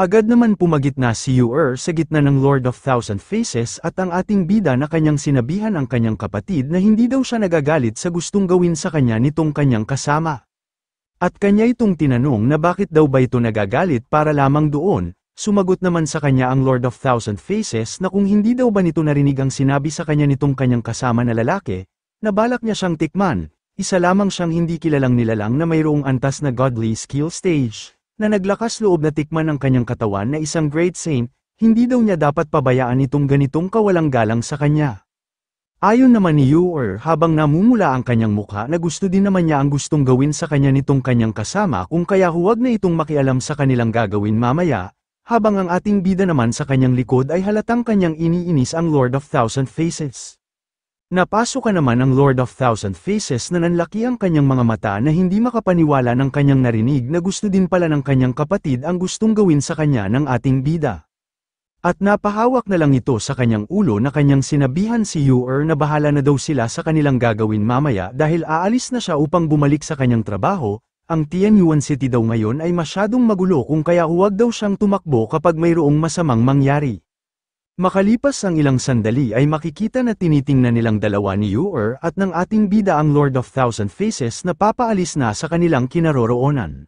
Agad naman pumagitna si Yu sa gitna ng Lord of Thousand Faces at ang ating bida na kanyang sinabihan ang kanyang kapatid na hindi daw siya nagagalit sa gustong gawin sa kanya nitong kanyang kasama. At kanya itong tinanong na bakit daw ba ito nagagalit para lamang doon. Sumagot naman sa kanya ang Lord of Thousand Faces na kung hindi daw ba nito narinig ang sinabi sa kanya nitong kanyang kasama na lalaki, na balak niya siyang tikman, isa lamang siyang hindi kilalang nilalang na mayroong antas na godly skill stage, na naglakas loob na tikman ang kanyang katawan na isang great saint, hindi daw niya dapat pabayaan itong ganitong kawalang galang sa kanya. Ayon naman ni Yu habang namumula ang kanyang mukha na gusto din naman niya ang gustong gawin sa kanya nitong kanyang kasama kung kaya huwag na itong makialam sa kanilang gagawin mamaya, habang ang ating bida naman sa kanyang likod ay halatang kanyang iniinis ang Lord of Thousand Faces. Napasok naman ang Lord of Thousand Faces na nanlaki ang kanyang mga mata na hindi makapaniwala ng kanyang narinig na gusto din pala ng kanyang kapatid ang gustong gawin sa kanya ng ating bida. At napahawak na lang ito sa kanyang ulo na kanyang sinabihan si Yu na bahala na daw sila sa kanilang gagawin mamaya dahil aalis na siya upang bumalik sa kanyang trabaho. Ang Tianyuan City daw ngayon ay masyadong magulo kung kaya huwag daw siyang tumakbo kapag mayroong masamang mangyari. Makalipas ang ilang sandali ay makikita na tinitingnan nilang dalawa ni Yu at ng ating bida ang Lord of Thousand Faces na papaalis na sa kanilang kinaroroonan.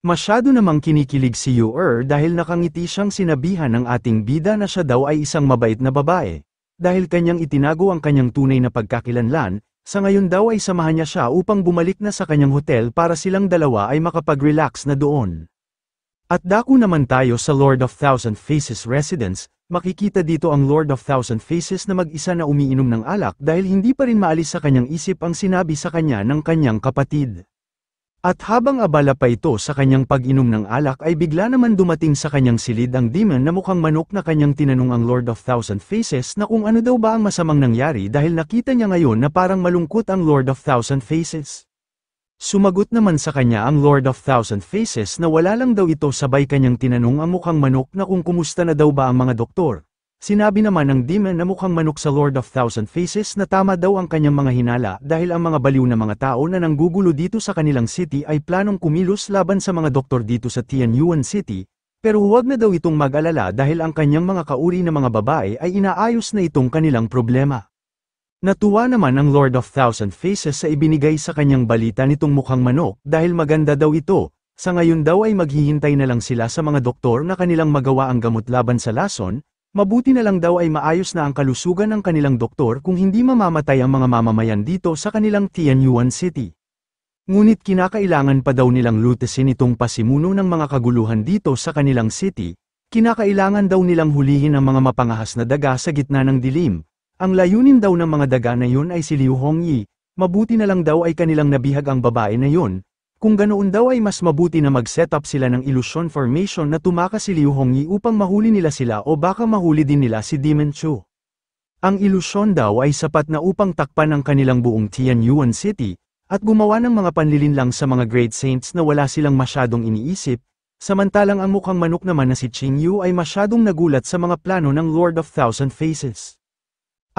Masyado namang kinikilig si Yu dahil nakangiti siyang sinabihan ng ating bida na siya daw ay isang mabait na babae. Dahil kanyang itinago ang kanyang tunay na pagkakilanlan, sa ngayon daw ay samahan niya siya upang bumalik na sa kanyang hotel para silang dalawa ay makapag-relax na doon. At dako naman tayo sa Lord of Thousand Faces residence. Makikita dito ang Lord of Thousand Faces na mag-isa na umiinom ng alak dahil hindi pa rin maalis sa kanyang isip ang sinabi sa kanya ng kanyang kapatid. At habang abala pa ito sa kanyang pag-inom ng alak ay bigla naman dumating sa kanyang silid ang demon na mukhang manok na kanyang tinanong ang Lord of Thousand Faces na kung ano daw ba ang masamang nangyari dahil nakita niya ngayon na parang malungkot ang Lord of Thousand Faces. Sumagot naman sa kanya ang Lord of Thousand Faces na wala lang daw ito sabay kanyang tinanong ang mukhang manok na kung kumusta na daw ba ang mga doktor. Sinabi naman ng demon na mukhang manok sa Lord of Thousand Faces na tama daw ang kanyang mga hinala dahil ang mga baliw na mga tao na nanggugulo dito sa kanilang city ay planong kumilos laban sa mga doktor dito sa Tianyuan City, pero huwag na daw itong mag-alala dahil ang kanyang mga kauri na mga babae ay inaayos na itong kanilang problema. Natuwa naman ang Lord of Thousand Faces sa ibinigay sa kanyang balita nitong mukhang manok dahil maganda daw ito, sa ngayon daw ay maghihintay na lang sila sa mga doktor na kanilang magawa ang gamot laban sa lason, mabuti na lang daw ay maayos na ang kalusugan ng kanilang doktor kung hindi mamamatay ang mga mamamayan dito sa kanilang Tianyuan City. Ngunit kinakailangan pa daw nilang lutesin itong pasimuno ng mga kaguluhan dito sa kanilang city, kinakailangan daw nilang hulihin ang mga mapangahas na daga sa gitna ng dilim. Ang layunin daw ng mga daga na yun ay si Liu Hongyi, mabuti na lang daw ay kanilang nabihag ang babae na yun, kung ganoon daw ay mas mabuti na mag-set up sila ng illusion formation na tumakas si Liu Hongyi upang mahuli nila sila o baka mahuli din nila si Demon Chu. Ang ilusyon daw ay sapat na upang takpan ang kanilang buong Tianyuan City, at gumawa ng mga panlilinlang sa mga great saints na wala silang masyadong iniisip, samantalang ang mukhang manok naman na si Qing Yu ay masyadong nagulat sa mga plano ng Lord of Thousand Faces.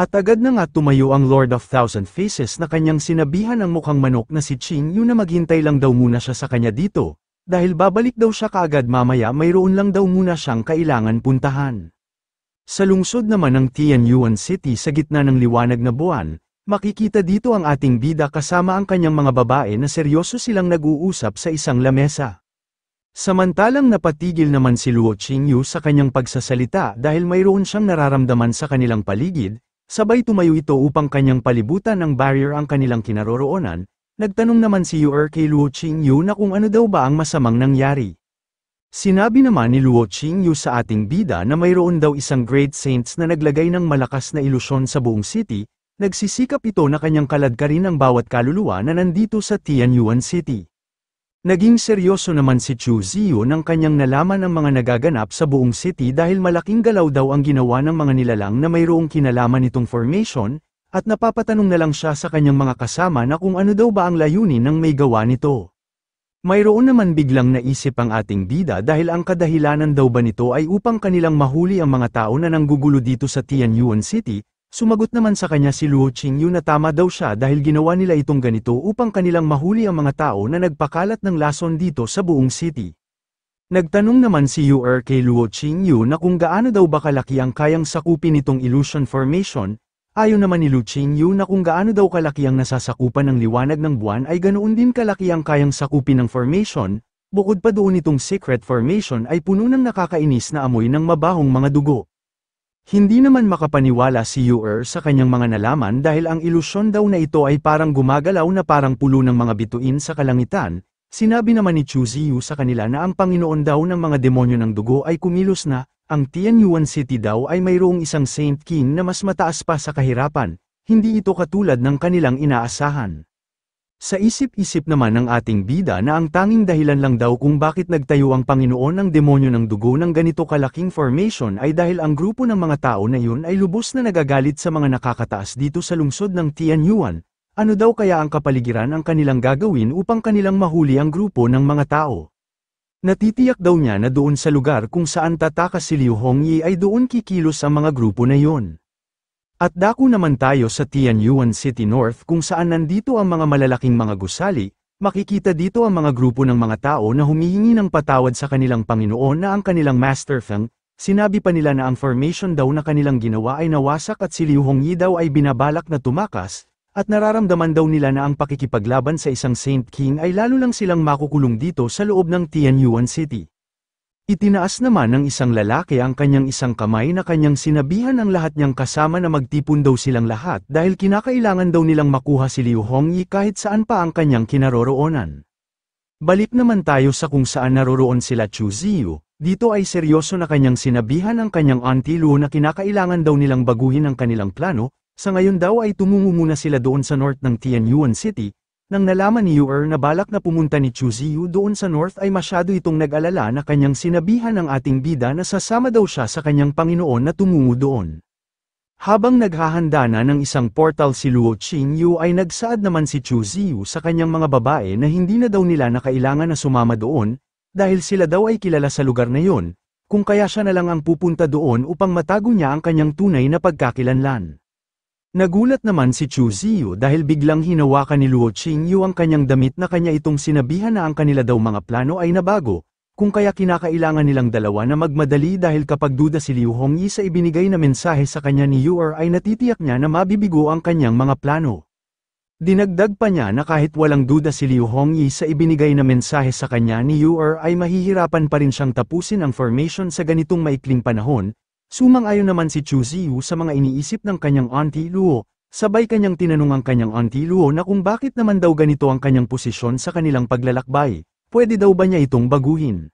At agad na nga tumayo ang Lord of Thousand Faces na kanyang sinabihan ang mukhang manok na si Qing Yu na maghintay lang daw muna siya sa kanya dito, dahil babalik daw siya kaagad mamaya mayroon lang daw muna siyang kailangan puntahan. Sa lungsod naman ng Tianyuan City sa gitna ng liwanag na buwan, makikita dito ang ating bida kasama ang kanyang mga babae na seryoso silang nag-uusap sa isang lamesa. Samantalang napatigil naman si Luo Qingyu sa kanyang pagsasalita dahil mayroon siyang nararamdaman sa kanilang paligid. Sabay tumayo ito upang kanyang palibutan ng barrier ang kanilang kinaroroonan, nagtanong naman si Yu kay Luo Qingyu na kung ano daw ba ang masamang nangyari. Sinabi naman ni Luo Qingyu sa ating bida na mayroon daw isang great saints na naglagay ng malakas na ilusyon sa buong city, nagsisikap ito na kanyang kaladkarin ang bawat kaluluwa na nandito sa Tianyuan City. Naging seryoso naman si Chu Ziyu nang kanyang nalaman ang mga nagaganap sa buong city dahil malaking galaw daw ang ginawa ng mga nilalang na mayroong kinalaman nitong formation, at napapatanong na lang siya sa kanyang mga kasama na kung ano daw ba ang layunin ng may gawa nito. Mayroon naman biglang naisip ang ating bida dahil ang kadahilanan daw ba nito ay upang kanilang mahuli ang mga tao na nanggugulo dito sa Tianyuan City. Sumagot naman sa kanya si Luo Qingyu na tama daw siya dahil ginawa nila itong ganito upang kanilang mahuli ang mga tao na nagpakalat ng lason dito sa buong city. Nagtanong naman si Yu kay Luo Qingyu na kung gaano daw ba kalaki ang kayang sakupin nitong illusion formation. Ayon naman ni Lu Qingyu na kung gaano daw kalaki ang nasasakupan ng liwanag ng buwan ay ganoon din kalaki ang kayang sakupin ng formation. Bukod pa doon itong secret formation ay puno ng nakakainis na amoy ng mabahong mga dugo. Hindi naman makapaniwala si Yu sa kanyang mga nalaman dahil ang ilusyon daw na ito ay parang gumagalaw na parang pulo ng mga bituin sa kalangitan. Sinabi naman ni Chu Ziyu sa kanila na ang Panginoon daw ng mga demonyo ng dugo ay kumilos na, ang Tianyuan City daw ay mayroong isang Saint King na mas mataas pa sa kahirapan, hindi ito katulad ng kanilang inaasahan. Sa isip-isip naman ng ating bida na ang tanging dahilan lang daw kung bakit nagtayo ang Panginoon ng demonyo ng dugo ng ganito kalaking formation ay dahil ang grupo ng mga tao na yun ay lubos na nagagalit sa mga nakakataas dito sa lungsod ng Tianyuan. Ano daw kaya ang kapaligiran ang kanilang gagawin upang kanilang mahuli ang grupo ng mga tao? Natitiyak daw niya na doon sa lugar kung saan tatakas si Liu Hongyi ay doon kikilos ang mga grupo na yon. At dako naman tayo sa Tianyuan City North kung saan nandito ang mga malalaking mga gusali, makikita dito ang mga grupo ng mga tao na humihingi ng patawad sa kanilang Panginoon na ang kanilang Master Feng. Sinabi pa nila na ang formation daw na kanilang ginawa ay nawasak at si Liu Hongyi daw ay binabalak na tumakas. At nararamdaman daw nila na ang pakikipaglaban sa isang Saint King ay lalo lang silang makukulong dito sa loob ng Tianyuan City. Itinaas naman ng isang lalaki ang kanyang isang kamay na kanyang sinabihan ang lahat niyang kasama na magtipon daw silang lahat dahil kinakailangan daw nilang makuha si Liu Hongyi kahit saan pa ang kanyang kinaroroonan. Balik naman tayo sa kung saan naroroon sila Chu Ziyu, dito ay seryoso na kanyang sinabihan ang kanyang auntie Lu na kinakailangan daw nilang baguhin ang kanilang plano. Sa ngayon daw ay tumungo muna sila doon sa north ng Tianyuan City. Nang nalaman ni Yu na balak na pumunta ni Chu Ziyu doon sa north ay masyado itong nag-alala na kanyang sinabihan ng ating bida na sasama daw siya sa kanyang Panginoon na tumungo doon. Habang naghahanda na ng isang portal si Luo Qingyu ay nagsaad naman si Chu Ziyu sa kanyang mga babae na hindi na daw nila na kailangan na sumama doon, dahil sila daw ay kilala sa lugar na yon, kung kaya siya na lang ang pupunta doon upang matago niya ang kanyang tunay na pagkakilanlan. Nagulat naman si Chu Ziyu dahil biglang hinawakan ni Luo Qingyu ang kanyang damit na kanya itong sinabihan na ang kanila daw mga plano ay nabago, kung kaya kinakailangan nilang dalawa na magmadali dahil kapag duda si Liu Hongyi sa ibinigay na mensahe sa kanya ni Yu ay natitiyak niya na mabibigo ang kanyang mga plano. Dinagdag pa niya na kahit walang duda si Liu Hongyi sa ibinigay na mensahe sa kanya ni Yu ay mahihirapan pa rin siyang tapusin ang formation sa ganitong maikling panahon. Sumang-ayon naman si Chu Ziyu sa mga iniisip ng kanyang auntie Luo, sabay kanyang tinanong ang kanyang auntie Luo na kung bakit naman daw ganito ang kanyang posisyon sa kanilang paglalakbay, pwede daw ba niya itong baguhin?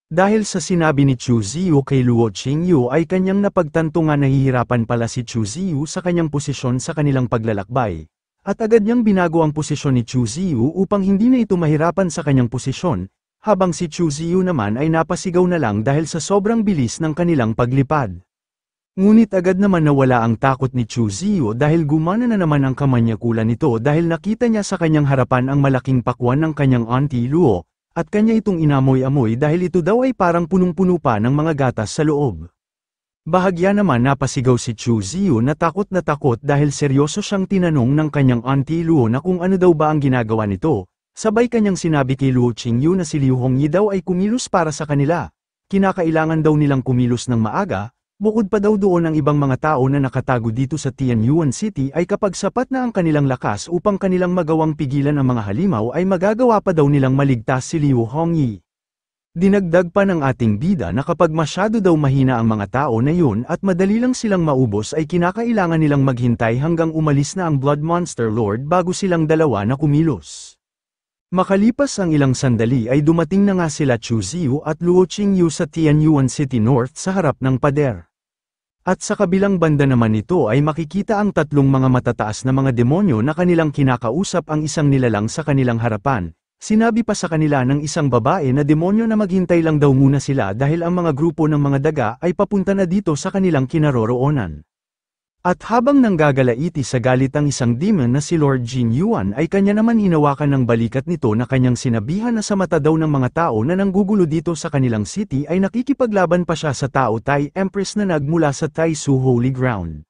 Dahil sa sinabi ni Chu Ziyu kay Luo Qingyu ay kanyang napagtanto nga nahihirapan pala si Chu Ziyu sa kanyang posisyon sa kanilang paglalakbay, at agad niyang binago ang posisyon ni Chu Ziyu upang hindi na ito mahirapan sa kanyang posisyon. Habang si Chu Ziyu naman ay napasigaw na lang dahil sa sobrang bilis ng kanilang paglipad. Ngunit agad naman nawala ang takot ni Chu Ziyu dahil gumana na naman ang kamanyakulan nito dahil nakita niya sa kanyang harapan ang malaking pakwan ng kanyang auntie Luo, at kanya itong inamoy-amoy dahil ito daw ay parang punong-puno pa ng mga gatas sa loob. Bahagya naman napasigaw si Chu Ziyu na takot dahil seryoso siyang tinanong ng kanyang auntie Luo na kung ano daw ba ang ginagawa nito. Sabay kanyang sinabi kay Luo Qingyu na si Liu Hongyi daw ay kumilos para sa kanila. Kinakailangan daw nilang kumilos ng maaga, bukod pa daw doon ang ibang mga tao na nakatago dito sa Tianyuan City ay kapag sapat na ang kanilang lakas upang kanilang magawang pigilan ang mga halimaw ay magagawa pa daw nilang maligtas si Liu Hongyi. Dinagdag pa ng ating bida na kapag masyado daw mahina ang mga tao na yun at madali lang silang maubos ay kinakailangan nilang maghintay hanggang umalis na ang Blood Monster Lord bago silang dalawa na kumilos. Makalipas ang ilang sandali ay dumating na nga sila Chu Ziyu at Luo Qingyu sa Tianyuan City North sa harap ng pader. At sa kabilang banda naman nito ay makikita ang tatlong mga matataas na mga demonyo na kanilang kinakausap ang isang nilalang sa kanilang harapan. Sinabi pa sa kanila ng isang babae na demonyo na maghintay lang daw muna sila dahil ang mga grupo ng mga daga ay papunta na dito sa kanilang kinaroroonan. At habang nanggagalaiti sa galit ang isang demon na si Lord Jin Yuan ay kanya naman hinawakan ng balikat nito na kanyang sinabihan na sa mata daw ng mga tao na nanggugulo dito sa kanilang city ay nakikipaglaban pa siya sa Tao Tai Empress na nagmula sa Tai Su Holy Ground.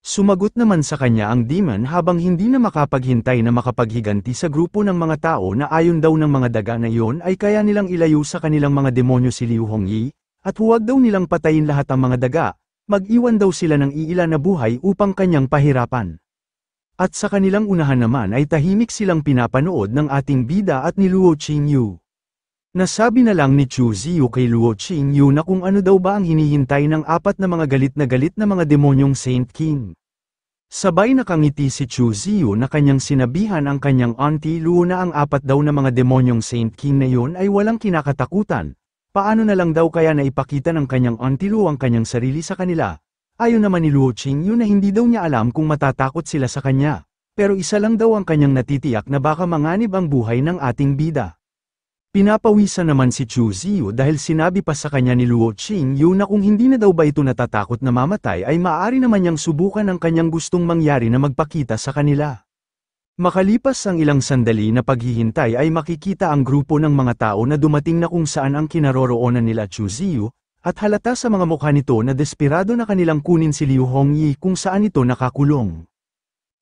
Sumagot naman sa kanya ang demon habang hindi na makapaghintay na makapaghiganti sa grupo ng mga tao na ayon daw ng mga daga na iyon ay kaya nilang ilayo sa kanilang mga demonyo si Liu Hongyi, at huwag daw nilang patayin lahat ang mga daga, mag-iwan daw sila ng iilan na buhay upang kanyang pahirapan. At sa kanilang unahan naman ay tahimik silang pinapanood ng ating bida at ni Luo Qingyu. Nasabi na lang ni Chu Ziyu kay Luo Qingyu na kung ano daw ba ang hinihintay ng apat na mga galit na mga demonyong Saint King. Sabay nakangiti si Chu Ziyu na kanyang sinabihan ang kanyang auntie Luo na ang apat daw na mga demonyong Saint King na yun ay walang kinakatakutan. Paano na lang daw kaya na ipakita ng kanyang auntie Luo ang kanyang sarili sa kanila? Ayon naman ni Luo Qingyu na hindi daw niya alam kung matatakot sila sa kanya, pero isa lang daw ang kanyang natitiyak na baka manganib ang buhay ng ating bida. Pinapawisan naman si Chu Ziyu dahil sinabi pa sa kanya ni Luo Qingyu na kung hindi na daw ba ito natatakot na mamatay ay maaari naman niyang subukan ang kanyang gustong mangyari na magpakita sa kanila. Makalipas ang ilang sandali na paghihintay ay makikita ang grupo ng mga tao na dumating na kung saan ang kinaroroonan nila Chu Ziyu, at halata sa mga mukha nito na desperado na kanilang kunin si Liu Hongyi kung saan ito nakakulong.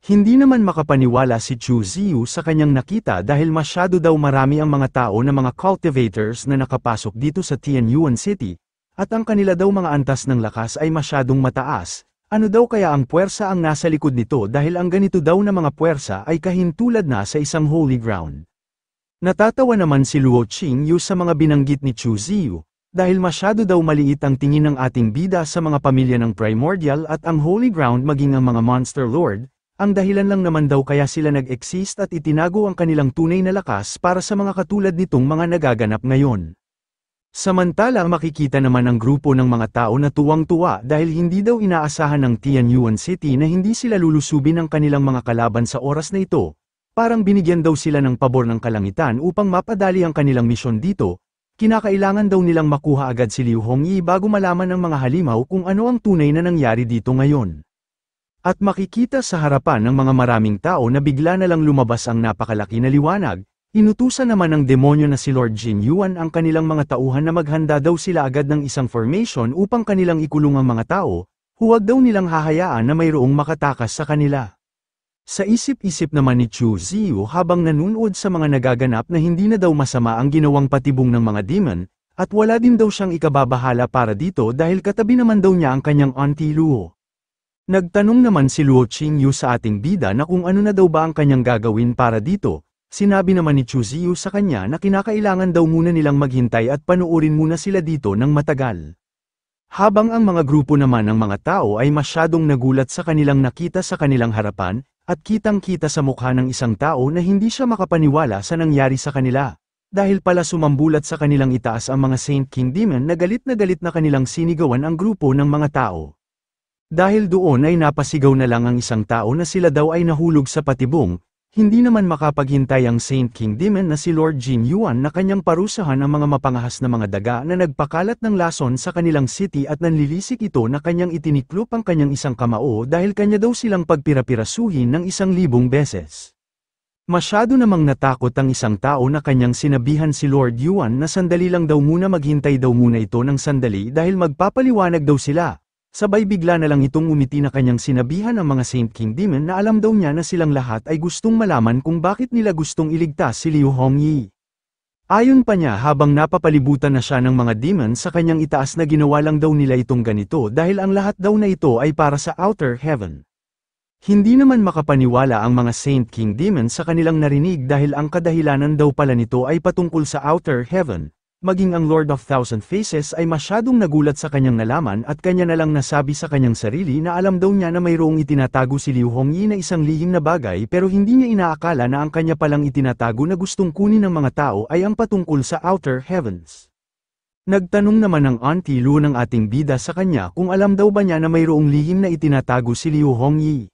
Hindi naman makapaniwala si Chu Ziyu sa kanyang nakita dahil masyado daw marami ang mga tao na mga cultivators na nakapasok dito sa Tianyuan City, at ang kanila daw mga antas ng lakas ay masyadong mataas. Ano daw kaya ang puwersa ang nasa likod nito dahil ang ganito daw na mga puwersa ay kahintulad na sa isang holy ground. Natatawa naman si Luo Qingyu sa mga binanggit ni Chu Ziyu, dahil masyado daw maliit ang tingin ng ating bida sa mga pamilya ng primordial at ang holy ground maging ang mga monster lord, ang dahilan lang naman daw kaya sila nag-exist at itinago ang kanilang tunay na lakas para sa mga katulad nitong mga nagaganap ngayon. Samantala makikita naman ang grupo ng mga tao na tuwang-tuwa dahil hindi daw inaasahan ng Tianyuan City na hindi sila lulusubin ng kanilang mga kalaban sa oras na ito. Parang binigyan daw sila ng pabor ng kalangitan upang mapadali ang kanilang misyon dito. Kinakailangan daw nilang makuha agad si Liu Hongyi bago malaman ng mga halimaw kung ano ang tunay na nangyari dito ngayon. At makikita sa harapan ng mga maraming tao na bigla na lang lumabas ang napakalaki na liwanag. Inutusan naman ng demonyo na si Lord Jin Yuan ang kanilang mga tauhan na maghanda daw sila agad ng isang formation upang kanilang ikulong ang mga tao, huwag daw nilang hahayaan na mayroong makatakas sa kanila. Sa isip-isip naman ni Chu Ziyu habang nanunood sa mga nagaganap na hindi na daw masama ang ginawang patibong ng mga demon, at wala din daw siyang ikababahala para dito dahil katabi naman daw niya ang kanyang auntie Luo. Nagtanong naman si Luo Qingyu sa ating bida na kung ano na daw ba ang kanyang gagawin para dito. Sinabi naman ni Chu Ziyu sa kanya na kinakailangan daw muna nilang maghintay at panuorin muna sila dito ng matagal. Habang ang mga grupo naman ng mga tao ay masyadong nagulat sa kanilang nakita sa kanilang harapan, at kitang-kita sa mukha ng isang tao na hindi siya makapaniwala sa nangyari sa kanila. Dahil pala sumambulat sa kanilang itaas ang mga Saint King Demon na na kanilang sinigawan ang grupo ng mga tao. Dahil doon ay napasigaw na lang ang isang tao na sila daw ay nahulog sa patibong. Hindi naman makapaghintay ang Saint King Demon na si Lord Jin Yuan na kanyang parusahan ang mga mapangahas na mga daga na nagpakalat ng lason sa kanilang city at nanlilisik ito na kanyang itiniklop ang kanyang isang kamao dahil kanya daw silang pagpirapirasuhin ng 1,000 beses. Masyado namang natakot ang isang tao na kanyang sinabihan si Lord Yuan na sandali lang daw muna maghintay daw muna ito ng sandali dahil magpapaliwanag daw sila. Sabay bigla na lang itong umiti na kanyang sinabihan ang mga Saint King Demon na alam daw niya na silang lahat ay gustong malaman kung bakit nila gustong iligtas si Liu Hongyi. Ayon pa niya habang napapalibutan na siya ng mga demon sa kanyang itaas na ginawa lang daw nila itong ganito dahil ang lahat daw na ito ay para sa outer heaven. Hindi naman makapaniwala ang mga Saint King Demon sa kanilang narinig dahil ang kadahilanan daw pala nito ay patungkol sa outer heaven. Maging ang Lord of Thousand Faces ay masyadong nagulat sa kanyang nalaman at kanya na lang nasabi sa kanyang sarili na alam daw niya na mayroong itinatago si Liu Hongyi na isang lihim na bagay pero hindi niya inaakala na ang kanya palang itinatago na gustong kunin ng mga tao ay ang patungkol sa outer heavens. Nagtanong naman ng auntie Luo ng ating bida sa kanya kung alam daw ba niya na mayroong lihim na itinatago si Liu Hongyi.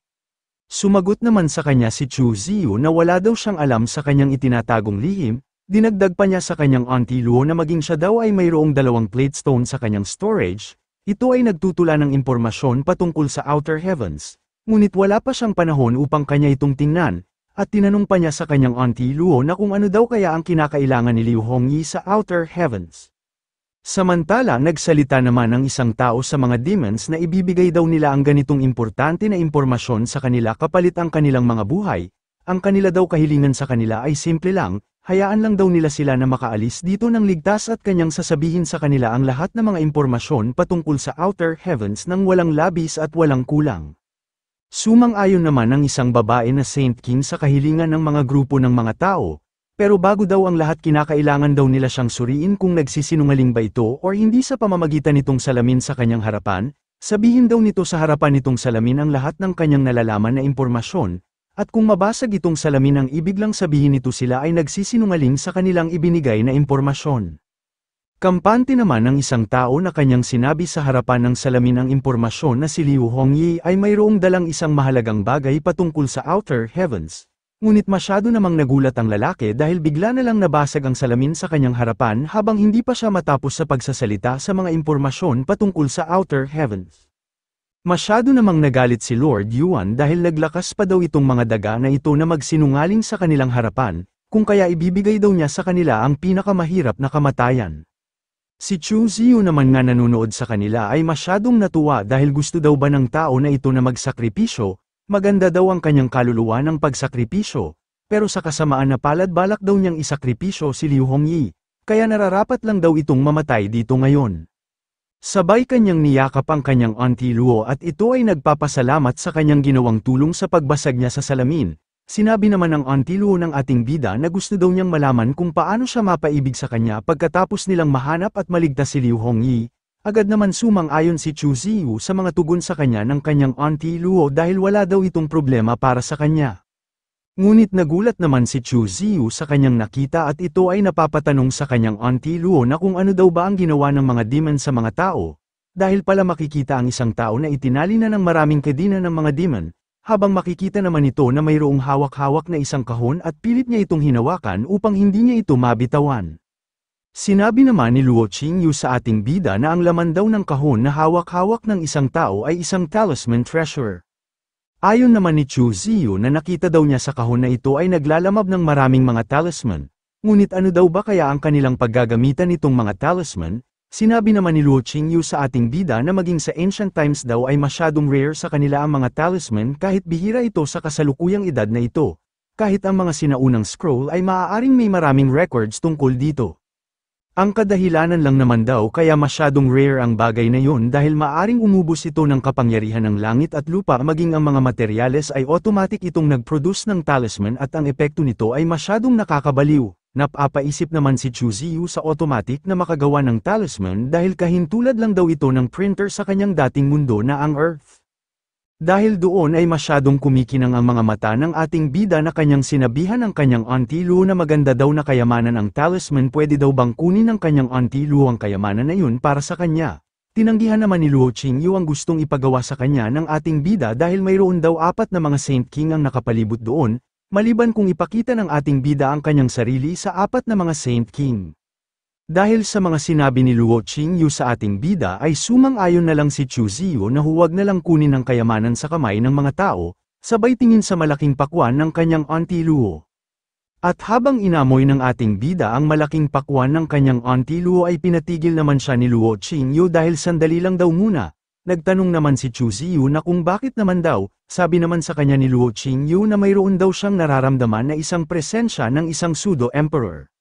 Sumagot naman sa kanya si Chu Ziyu na wala daw siyang alam sa kanyang itinatagong lihim. Dinagdag pa niya sa kanyang auntie Luo na maging siya daw ay mayroong 2 plate stone sa kanyang storage, ito ay nagtutula ng impormasyon patungkol sa outer heavens, ngunit wala pa siyang panahon upang kanya itong tingnan, at tinanong pa niya sa kanyang auntie Luo na kung ano daw kaya ang kinakailangan ni Liu Hongyi sa outer heavens. Samantala nagsalita naman ang isang tao sa mga demons na ibibigay daw nila ang ganitong importante na impormasyon sa kanila kapalit ang kanilang mga buhay. Ang kanila daw kahilingan sa kanila ay simple lang, hayaan lang daw nila sila na makaalis dito ng ligtas at kanyang sasabihin sa kanila ang lahat ng mga impormasyon patungkol sa outer heavens nang walang labis at walang kulang. Sumang-ayon naman ang isang babae na Saint King sa kahilingan ng mga grupo ng mga tao, pero bago daw ang lahat kinakailangan daw nila siyang suriin kung nagsisinungaling ba ito or hindi sa pamamagitan nitong salamin sa kanyang harapan, sabihin daw nito sa harapan nitong salamin ang lahat ng kanyang nalalaman na impormasyon. At kung mabasag itong salamin ang ibig lang sabihin nito sila ay nagsisinungaling sa kanilang ibinigay na impormasyon. Kampante naman ng isang tao na kanyang sinabi sa harapan ng salamin ang impormasyon na si Liu Hongyi ay mayroong dalang isang mahalagang bagay patungkol sa outer heavens. Ngunit masyado namang nagulat ang lalaki dahil bigla na lang nabasag ang salamin sa kanyang harapan habang hindi pa siya matapos sa pagsasalita sa mga impormasyon patungkol sa outer heavens. Masyado namang nagalit si Lord Yuan dahil naglakas pa daw itong mga daga na ito na magsinungaling sa kanilang harapan, kung kaya ibibigay daw niya sa kanila ang pinakamahirap na kamatayan. Si Chu Ziyu naman nga nanonood sa kanila ay masyadong natuwa dahil gusto daw ba ng tao na ito na magsakripisyo, maganda daw ang kanyang kaluluwa ng pagsakripisyo, pero sa kasamaan na palad balak daw niyang isakripisyo si Liu Hongyi, kaya nararapat lang daw itong mamatay dito ngayon. Sabay kanyang niyakap ang kanyang Auntie Luo at ito ay nagpapasalamat sa kanyang ginawang tulong sa pagbasag niya sa salamin. Sinabi naman ng Auntie Luo ng ating bida na gusto daw niyang malaman kung paano siya mapaibig sa kanya pagkatapos nilang mahanap at maligtas si Liu Hongyi. Agad naman sumang-ayon si Chu Ziyu sa mga tugon sa kanya ng kanyang Auntie Luo dahil wala daw itong problema para sa kanya. Ngunit nagulat naman si Chu Ziyu sa kanyang nakita at ito ay napapatanong sa kanyang Auntie Luo na kung ano daw ba ang ginawa ng mga demon sa mga tao, dahil pala makikita ang isang tao na itinali na ng maraming kadina ng mga demon, habang makikita naman ito na mayroong hawak-hawak na isang kahon at pilit niya itong hinawakan upang hindi niya ito mabitawan. Sinabi naman ni Luo Qingyu sa ating bida na ang laman daw ng kahon na hawak-hawak ng isang tao ay isang talisman treasure. Ayon naman ni Chu Ziyu na nakita daw niya sa kahon na ito ay naglalamab ng maraming mga talisman, ngunit ano daw ba kaya ang kanilang paggagamitan nitong mga talisman? Sinabi naman ni Luo Qingyu sa ating bida na maging sa ancient times daw ay masyadong rare sa kanila ang mga talisman kahit bihira ito sa kasalukuyang edad na ito, kahit ang mga sinaunang scroll ay maaaring may maraming records tungkol dito. Ang kadahilanan lang naman daw kaya masyadong rare ang bagay na yun dahil maaring umubos ito ng kapangyarihan ng langit at lupa maging ang mga materyales ay automatic itong nag-produce ng talisman at ang epekto nito ay masyadong nakakabaliw. Napapaisip naman si Chu Ziyu sa automatic na makagawa ng talisman dahil kahintulad lang daw ito ng printer sa kanyang dating mundo na ang Earth. Dahil doon ay masyadong kumikinang ang mga mata ng ating bida na kanyang sinabihan ang kanyang Auntie Luo na maganda daw na kayamanan ang talisman, pwede daw bang kunin ng kanyang Auntie Luo ang kayamanan na yun para sa kanya. Tinanggihan naman ni Luo Qingyu ang gustong ipagawa sa kanya ng ating bida dahil mayroon daw 4 na mga Saint King ang nakapalibot doon, maliban kung ipakita ng ating bida ang kanyang sarili sa 4 na mga Saint King. Dahil sa mga sinabi ni Luo Qingyu sa ating bida ay sumang-ayon na lang si Chu Ziyu na huwag na lang kunin ang kayamanan sa kamay ng mga tao, sabay tingin sa malaking pakwan ng kanyang Auntie Luo. At habang inamoy ng ating bida ang malaking pakwan ng kanyang Auntie Luo ay pinatigil naman siya ni Luo Qingyu dahil sandali lang daw muna. Nagtanong naman si Chu Ziyu na kung bakit naman daw, sabi naman sa kanya ni Luo Qingyu na mayroon daw siyang nararamdaman na isang presensya ng isang pseudo-emperor.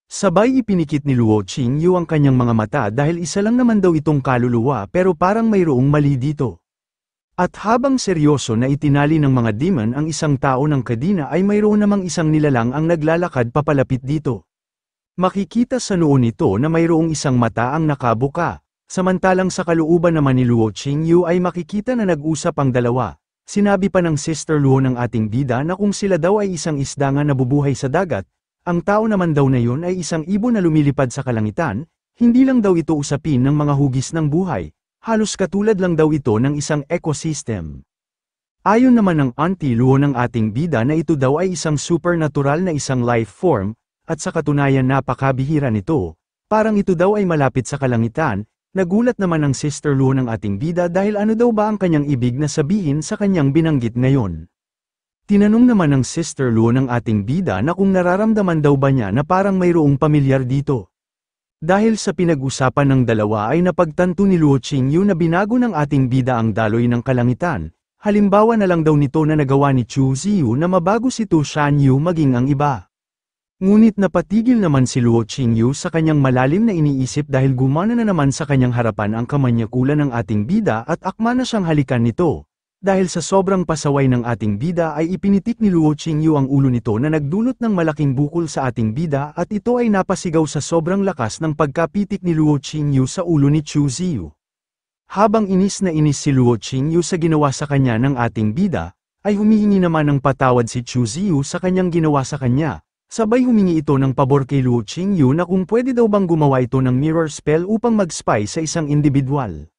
Sabay ipinikit ni Luo Qingyu ang kanyang mga mata dahil isa lang naman daw itong kaluluwa pero parang mayroong mali dito. At habang seryoso na itinali ng mga demon ang isang tao ng kadina ay mayroon namang isang nilalang ang naglalakad papalapit dito. Makikita sa noo nito na mayroong isang mata ang nakabuka, samantalang sa kalooban naman ni Luo Qingyu ay makikita na nag-usap ang dalawa. Sinabi pa ng Sister Luo ng ating bida na kung sila daw ay isang isda nga nabubuhay sa dagat, ang tao naman daw na yun ay isang ibon na lumilipad sa kalangitan, hindi lang daw ito usapin ng mga hugis ng buhay, halos katulad lang daw ito ng isang ecosystem. Ayon naman ng Auntie Luo ng ating bida na ito daw ay isang supernatural na isang life form, at sa katunayan napakabihira nito, parang ito daw ay malapit sa kalangitan. Nagulat naman ang Sister Luo ng ating bida dahil ano daw ba ang kanyang ibig na sabihin sa kanyang binanggit ngayon. Tinanong naman ng Sister Luo ng ating bida na kung nararamdaman daw ba niya na parang mayroong pamilyar dito. Dahil sa pinag-usapan ng dalawa ay napagtanto ni Luo Qingyu na binago ng ating bida ang daloy ng kalangitan. Halimbawa na lang daw nito na nagawa ni Chu Ziyu na mabago si Tu Shanyu maging ang iba. Ngunit napatigil naman si Luo Qingyu sa kanyang malalim na iniisip dahil gumana na naman sa kanyang harapan ang kamanyakulan ng ating bida at akma na siyang halikan nito. Dahil sa sobrang pasaway ng ating bida ay ipinitik ni Luo Qingyu ang ulo nito na nagdulot ng malaking bukol sa ating bida at ito ay napasigaw sa sobrang lakas ng pagkapitik ni Luo Qingyu sa ulo ni Chu Ziyu. Habang inis na inis si Luo Qingyu sa ginawa sa kanya ng ating bida, ay humihingi naman ng patawad si Chu Ziyu sa kanyang ginawa sa kanya. Sabay humingi ito ng pabor kay Luo Qingyu na kung pwede daw bang gumawa ito ng mirror spell upang mag-spy sa isang individual.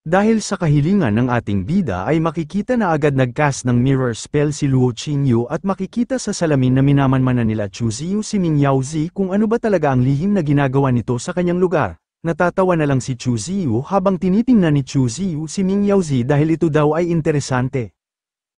Dahil sa kahilingan ng ating bida ay makikita na agad nag-cast ng mirror spell si Luo Qingyu at makikita sa salamin na minamanmanan nila Chu Ziyu si Ming Yaozi kung ano ba talaga ang lihim na ginagawa nito sa kanyang lugar. Natatawa na lang si Chu Ziyu habang tinitingnan ni Chu Ziyu si Ming Yaozi dahil ito daw ay interesante.